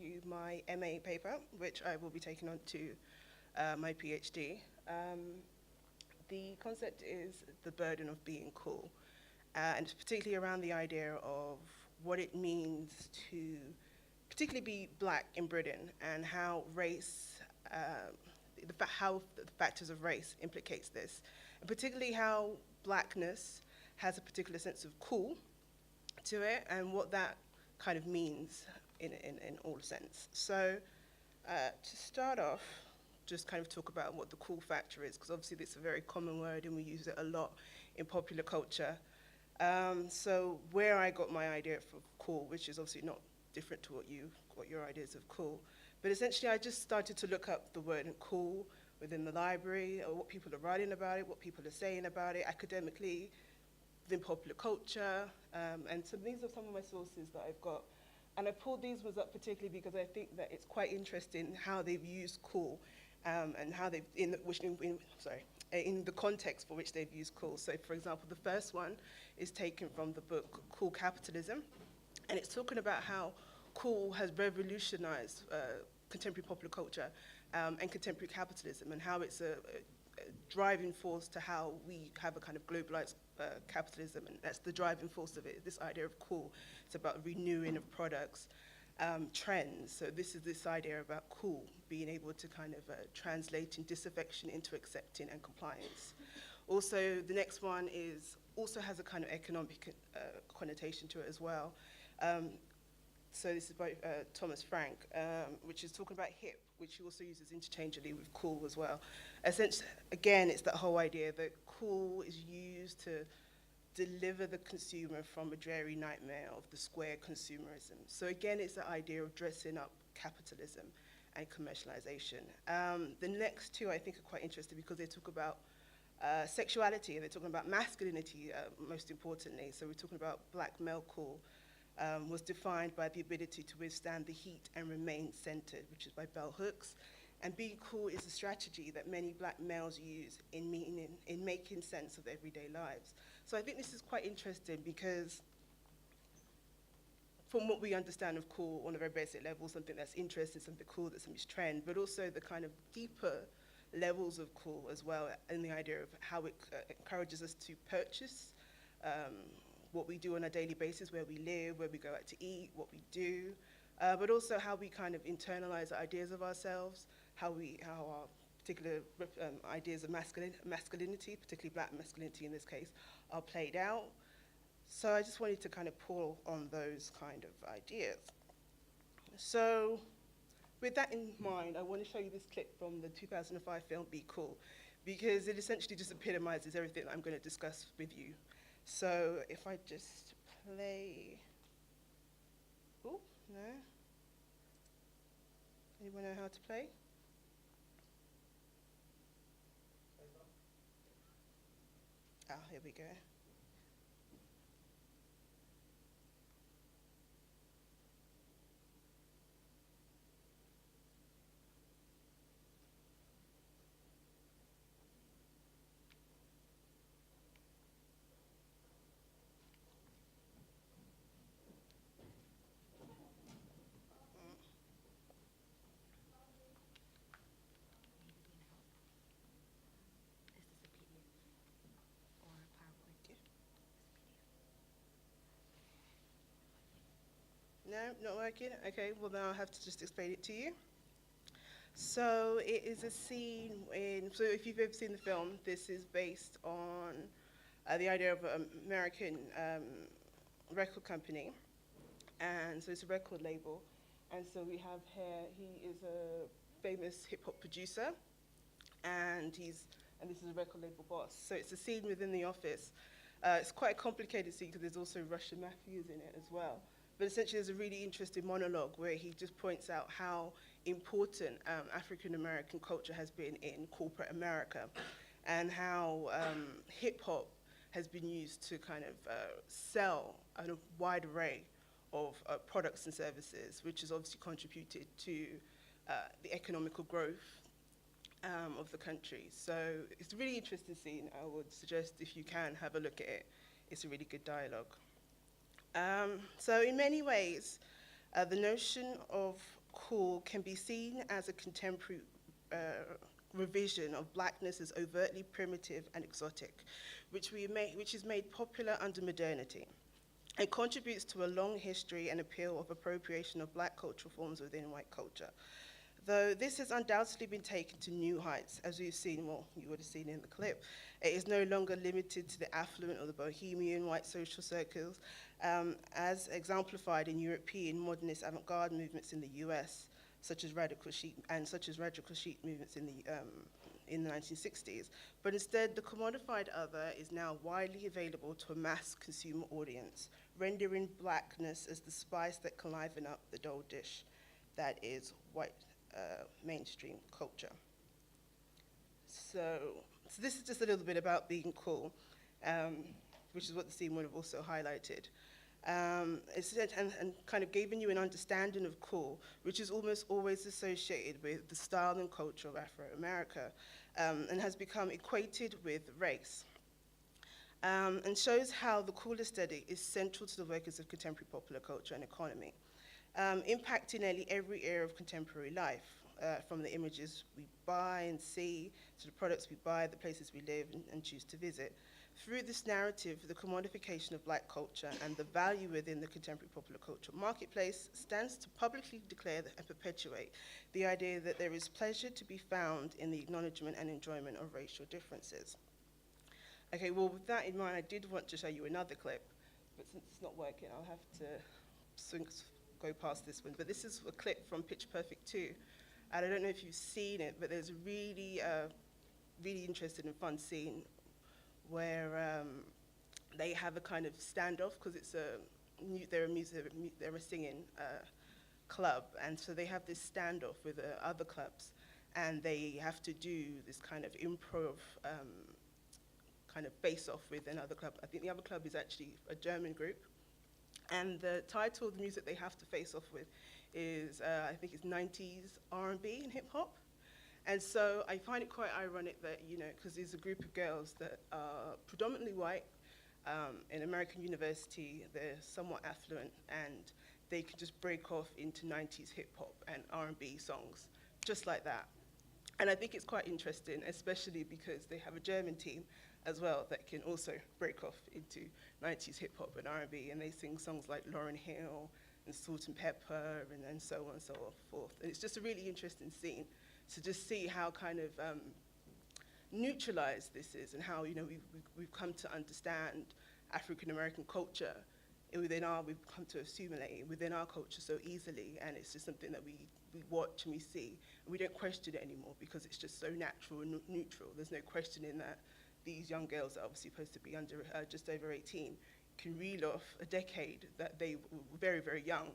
you my MA paper, which I will be taking on to my PhD. The concept is the burden of being cool, and it's particularly around the idea of what it means to particularly be black in Britain and how race, how the factors of race implicates this, and particularly how blackness has a particular sense of cool to it and what that kind of means in all sense. So to start off, just kind of talk about what the cool factor is, because obviously it's a very common word and we use it a lot in popular culture. So where I got my idea for cool, which is obviously not different to what your ideas of cool, but essentially I just started to look up the word cool within the library, or what people are writing about it, what people are saying about it academically, within popular culture, and so these are some of my sources that I've got. And I pulled these ones up particularly because I think that it's quite interesting how they've used cool, and how they've, in the context for which they've used cool. So for example, the first one is taken from the book Cool Capitalism, and it's talking about how cool has revolutionized contemporary popular culture and contemporary capitalism, and how it's a driving force to how we have a kind of globalized capitalism, and that's the driving force of it, this idea of cool. It's about renewing of products, trends. So this is this idea about cool, being able to kind of translating disaffection into accepting and compliance. Also, the next one also has a kind of economic connotation to it as well. So this is by Thomas Frank, which is talking about hip, which he also uses interchangeably with cool as well. Essentially, again, it's that whole idea that cool is used to deliver the consumer from a dreary nightmare of the square consumerism. So again, it's the idea of dressing up capitalism and commercialization. The next two I think are quite interesting because they talk about sexuality, and they're talking about masculinity, most importantly. So we're talking about black male cool. Was defined by the ability to withstand the heat and remain centered, which is by bell hooks. And being cool is a strategy that many black males use in making sense of everyday lives. So I think this is quite interesting because from what we understand of cool on a very basic level, something that's interesting, something cool, that's something's trend, but also the kind of deeper levels of cool as well, and the idea of how it encourages us to purchase what we do on a daily basis, where we live, where we go out to eat, what we do, but also how we kind of internalize ideas of ourselves, how our particular ideas of masculinity, particularly black masculinity in this case, are played out. So I just wanted to kind of pull on those kind of ideas. So with that in mind, I want to show you this clip from the 2005 film Be Cool, because it essentially just epitomizes everything that I'm going to discuss with you. So if I just play, oh, no. Anyone know how to play? Ah, here we go. No, not working? Okay, well then I'll have to just explain it to you. So it is a scene so if you've ever seen the film, this is based on the idea of an American record company. And so it's a record label. And so we have here, he is a famous hip hop producer, and this is a record label boss. So it's a scene within the office. It's quite a complicated scene because there's also Russian mafias in it as well. But essentially there's a really interesting monologue where he just points out how important African-American culture has been in corporate America, and how hip hop has been used to kind of sell a wide array of products and services, which has obviously contributed to the economical growth of the country. So it's a really interesting scene. I would suggest if you can have a look at it. It's a really good dialogue. So in many ways, the notion of cool can be seen as a contemporary revision of blackness as overtly primitive and exotic, which is made popular under modernity. It contributes to a long history and appeal of appropriation of black cultural forms within white culture. Though this has undoubtedly been taken to new heights, as we've seen, well, you would have seen in the clip, it is no longer limited to the affluent or the bohemian white social circles, as exemplified in European modernist avant-garde movements in the US, such as radical chic movements in the 1960s. But instead, the commodified other is now widely available to a mass consumer audience, rendering blackness as the spice that can liven up the dull dish that is white mainstream culture. So this is just a little bit about being cool, which is what the scene would have also highlighted. And kind of giving you an understanding of cool, which is almost always associated with the style and culture of Afro-America, and has become equated with race. And shows how the cool aesthetic is central to the workings of contemporary popular culture and economy, impacting nearly every area of contemporary life, from the images we buy and see, to the products we buy, the places we live and choose to visit. Through this narrative, the commodification of black culture and the value within the contemporary popular culture marketplace stands to publicly declare and perpetuate the idea that there is pleasure to be found in the acknowledgement and enjoyment of racial differences. Okay, well, with that in mind, I did want to show you another clip, but since it's not working, I'll have to go past this one. But this is a clip from Pitch Perfect 2. And I don't know if you've seen it, but there's a really, really interesting and fun scene where they have a kind of standoff, because they're a singing club, and so they have this standoff with other clubs, and they have to do this kind of improv kind of face-off with another club. I think the other club is actually a German group, and the title of the music they have to face off with is, I think it's 90s R&B and hip hop. And so I find it quite ironic that, because there's a group of girls that are predominantly white, in American university, they're somewhat affluent, and they can just break off into 90s hip hop and R&B songs, just like that. And I think it's quite interesting, especially because they have a German team as well that can also break off into 90s hip hop and R&B, and they sing songs like Lauryn Hill and Salt and Pepper and so on and so forth. And it's just a really interesting scene to just see how kind of neutralized this is, and how we've come to understand African American culture we've come to assimilate within our culture so easily, and it's just something that we watch and we see, and we don't question it anymore because it's just so natural and neutral. There's no questioning that these young girls that are obviously supposed to be under just over 18 can reel off a decade that they were very, very young,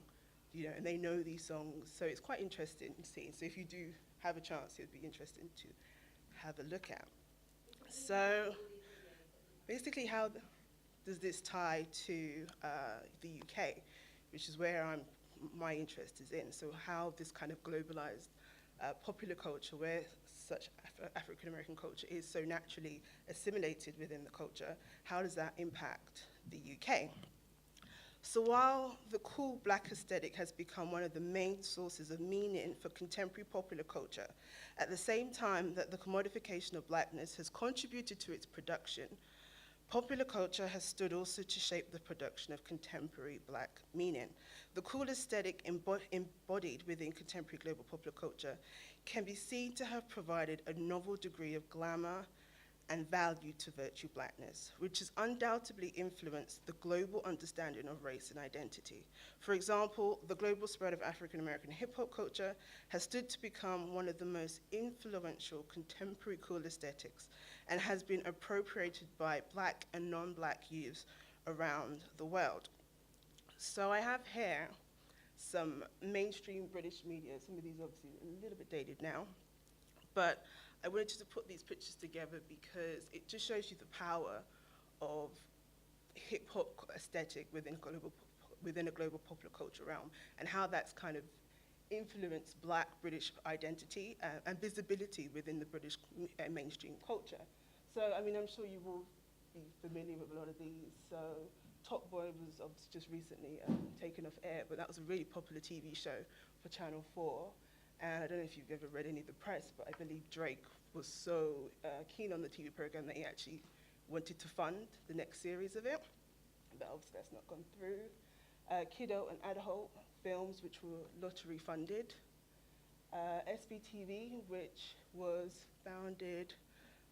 and they know these songs. So it's quite interesting to see. So if you do have a chance, it would be interesting to have a look at. So basically, how does this tie to the UK, which is where my interest is in? So how this kind of globalized popular culture, where such African American culture is so naturally assimilated within the culture, how does that impact the UK? So while the cool black aesthetic has become one of the main sources of meaning for contemporary popular culture, at the same time that the commodification of blackness has contributed to its production, popular culture has stood also to shape the production of contemporary black meaning. The cool aesthetic embodied within contemporary global popular culture can be seen to have provided a novel degree of glamour and value to virtue blackness, which has undoubtedly influenced the global understanding of race and identity. For example, the global spread of African American hip hop culture has stood to become one of the most influential contemporary cool aesthetics, and has been appropriated by black and non-black youths around the world. So I have here some mainstream British media. Some of these are obviously a little bit dated now, but I wanted to put these pictures together because it just shows you the power of hip-hop aesthetic within a global popular culture realm, and how that's kind of influenced black British identity and visibility within the British mainstream culture. So, I mean, I'm sure you will be familiar with a lot of these. So, Top Boy was obviously just recently taken off air, but that was a really popular TV show for Channel 4. And I don't know if you've ever read any of the press, but I believe Drake was so keen on the TV program that he actually wanted to fund the next series of it. But obviously that's not gone through. Kiddo and Adult films, which were lottery funded. SBTV, which was founded,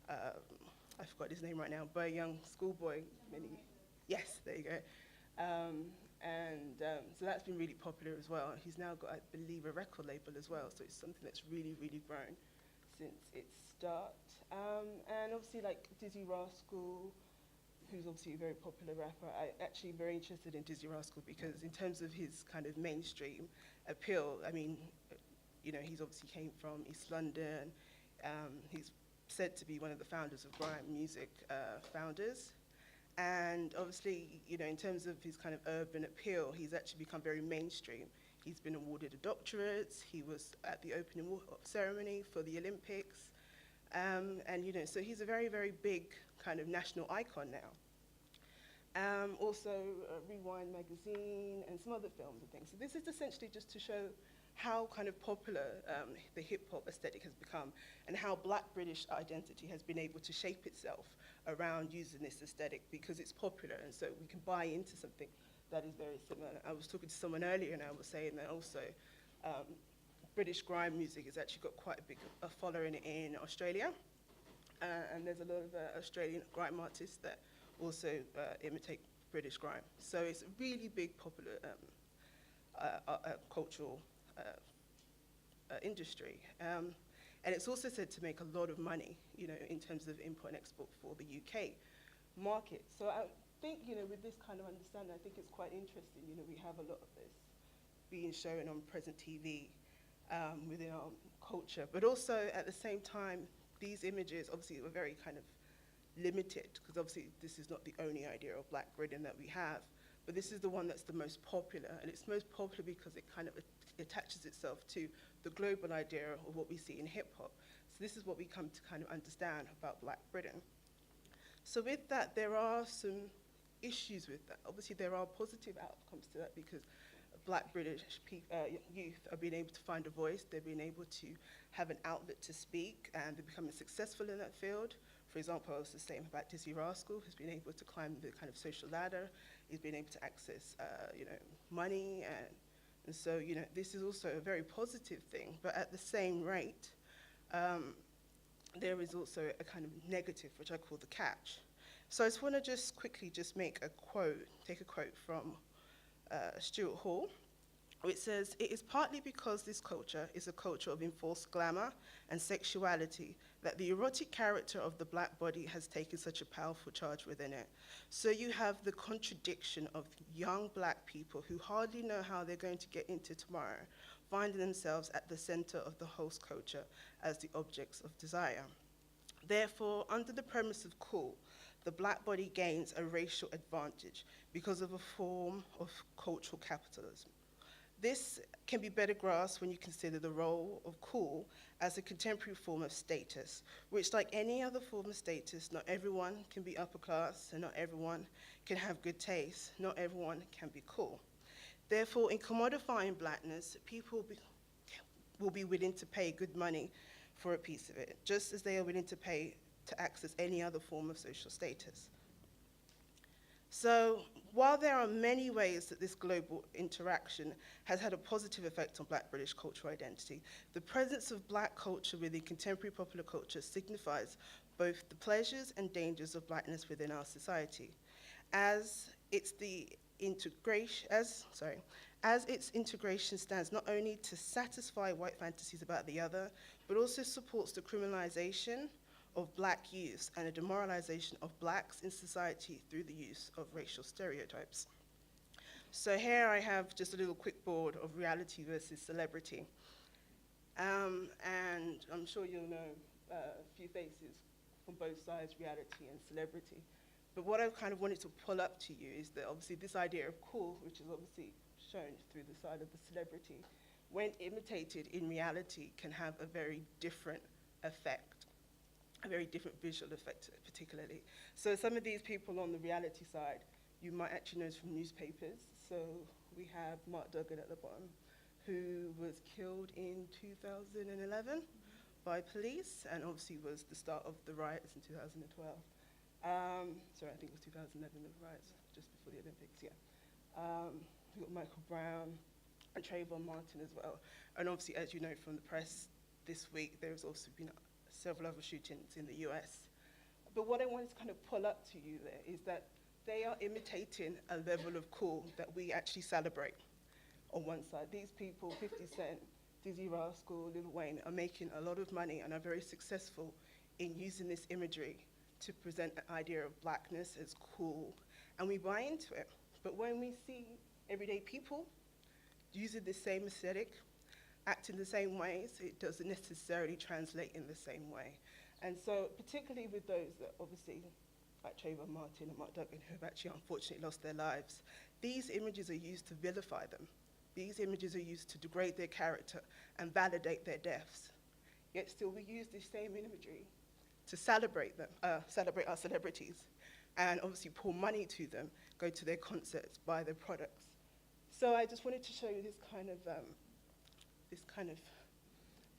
I forgot his name right now, by a young schoolboy. Yes, there you go. So that's been really popular as well. He's now got, I believe, a record label as well, so it's something that's really, really grown since its start. And obviously, like Dizzy Rascal, who's obviously a very popular rapper. I'm actually very interested in Dizzy Rascal because in terms of his kind of mainstream appeal, I mean, you know, he's obviously came from East London. He's said to be one of the founders of grime music founders. And obviously, you know, in terms of his kind of urban appeal, he's actually become very mainstream. He's been awarded a doctorate. He was at the opening ceremony for the Olympics. And, you know, so he's a very, very big kind of national icon now. Also, Rewind magazine and some other films and things. So this is essentially just to show how kind of popular the hip-hop aesthetic has become and how Black British identity has been able to shape itself around using this aesthetic because it's popular, and so we can buy into something that is very similar. I was talking to someone earlier and I was saying that also British grime music has actually got quite a big following in Australia, and there's a lot of Australian grime artists that also imitate British grime. So it's a really big popular cultural industry. And it's also said to make a lot of money, you know, in terms of import and export for the UK market. So I think, you know, with this kind of understanding, I think it's quite interesting. You know, we have a lot of this being shown on present TV within our culture. But also, at the same time, these images obviously were very kind of limited, because obviously this is not the only idea of Black Britain that we have. But this is the one that's the most popular, and it's most popular because it kind of attaches itself to the global idea of what we see in hip-hop. So this is what we come to kind of understand about Black Britain. So with that, there are some issues with that. Obviously, there are positive outcomes to that because Black British youth are being able to find a voice, they're being able to have an outlet to speak, and they're becoming successful in that field. For example, I was just saying about Dizzy Rascal, who's been able to climb the kind of social ladder. He's been able to access, you know, money, and so, you know, this is also a very positive thing. But at the same rate, there is also a kind of negative, which I call the catch. So I just want to just quickly just make a quote, take a quote from Stuart Hall, which says, "It is partly because this culture is a culture of enforced glamour and sexuality that the erotic character of the Black body has taken such a powerful charge within it. So you have the contradiction of young Black people who hardly know how they're going to get into tomorrow, finding themselves at the center of the host culture as the objects of desire. Therefore, under the premise of cool, the Black body gains a racial advantage because of a form of cultural capitalism. This can be better grasped when you consider the role of cool as a contemporary form of status, which, like any other form of status, not everyone can be upper class and not everyone can have good taste, not everyone can be cool. Therefore, in commodifying Blackness, people will be willing to pay good money for a piece of it, just as they are willing to pay to access any other form of social status. So while there are many ways that this global interaction has had a positive effect on Black British cultural identity, the presence of Black culture within contemporary popular culture signifies both the pleasures and dangers of Blackness within our society. As its integration stands not only to satisfy white fantasies about the other, but also supports the criminalization of Black youths and a demoralization of Blacks in society through the use of racial stereotypes." So here I have just a little quick board of reality versus celebrity. And I'm sure you'll know a few faces from both sides, reality and celebrity. But what I kind of wanted to pull up to you is that obviously this idea of cool, which is obviously shown through the side of the celebrity, when imitated in reality can have a very different effect, a very different visual effect particularly. So some of these people on the reality side, you might actually know from newspapers. So we have Mark Duggan at the bottom, who was killed in 2011 by police, and obviously was the start of the riots in 2012. Sorry, I think it was 2011, the riots, just before the Olympics, yeah. We've got Michael Brown and Trayvon Martin as well. And obviously, as you know from the press this week, there's also been several other shootings in the US. But what I wanted to kind of pull up to you there is that they are imitating a level of cool that we actually celebrate on one side. These people, 50 Cent, Dizzy Rascal, Lil Wayne, are making a lot of money and are very successful in using this imagery to present an idea of blackness as cool, and we buy into it. But when we see everyday people using the same aesthetic, acting the same ways, it doesn't necessarily translate in the same way. And so, particularly with those that obviously, like Trayvon Martin and Mark Duggan, who have actually unfortunately lost their lives, these images are used to vilify them. These images are used to degrade their character and validate their deaths. Yet still we use this same imagery to celebrate them, celebrate our celebrities, and obviously pour money to them, go to their concerts, buy their products. So I just wanted to show you this kind of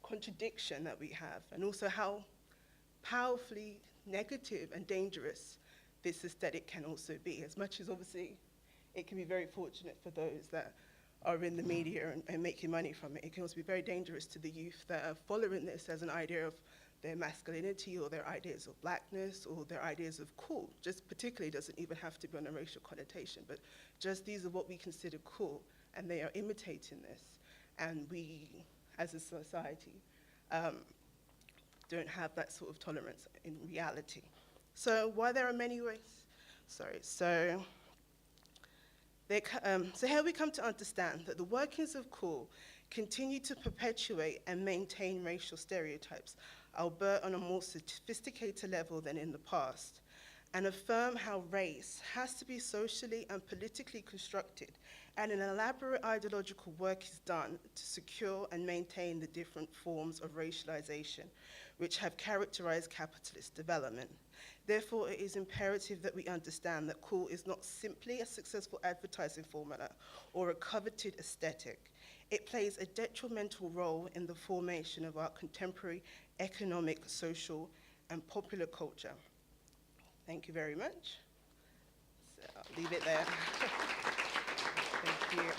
contradiction that we have, and also how powerfully negative and dangerous this aesthetic can also be. As much as obviously it can be very fortunate for those that are in the media and making money from it, it can also be very dangerous to the youth that are following this as an idea of their masculinity or their ideas of blackness or their ideas of cool. Just particularly doesn't even have to be on a racial connotation, but just these are what we consider cool, and they are imitating this. And we, as a society, don't have that sort of tolerance in reality. So while there are many ways, so here we come to understand that the workings of cool continue to perpetuate and maintain racial stereotypes, albeit on a more sophisticated level than in the past, and affirm how race has to be socially and politically constructed, and an elaborate ideological work is done to secure and maintain the different forms of racialization which have characterized capitalist development. Therefore, it is imperative that we understand that cool is not simply a successful advertising formula or a coveted aesthetic. It plays a detrimental role in the formation of our contemporary economic, social, and popular culture. Thank you very much. So I'll leave it there. Thank you.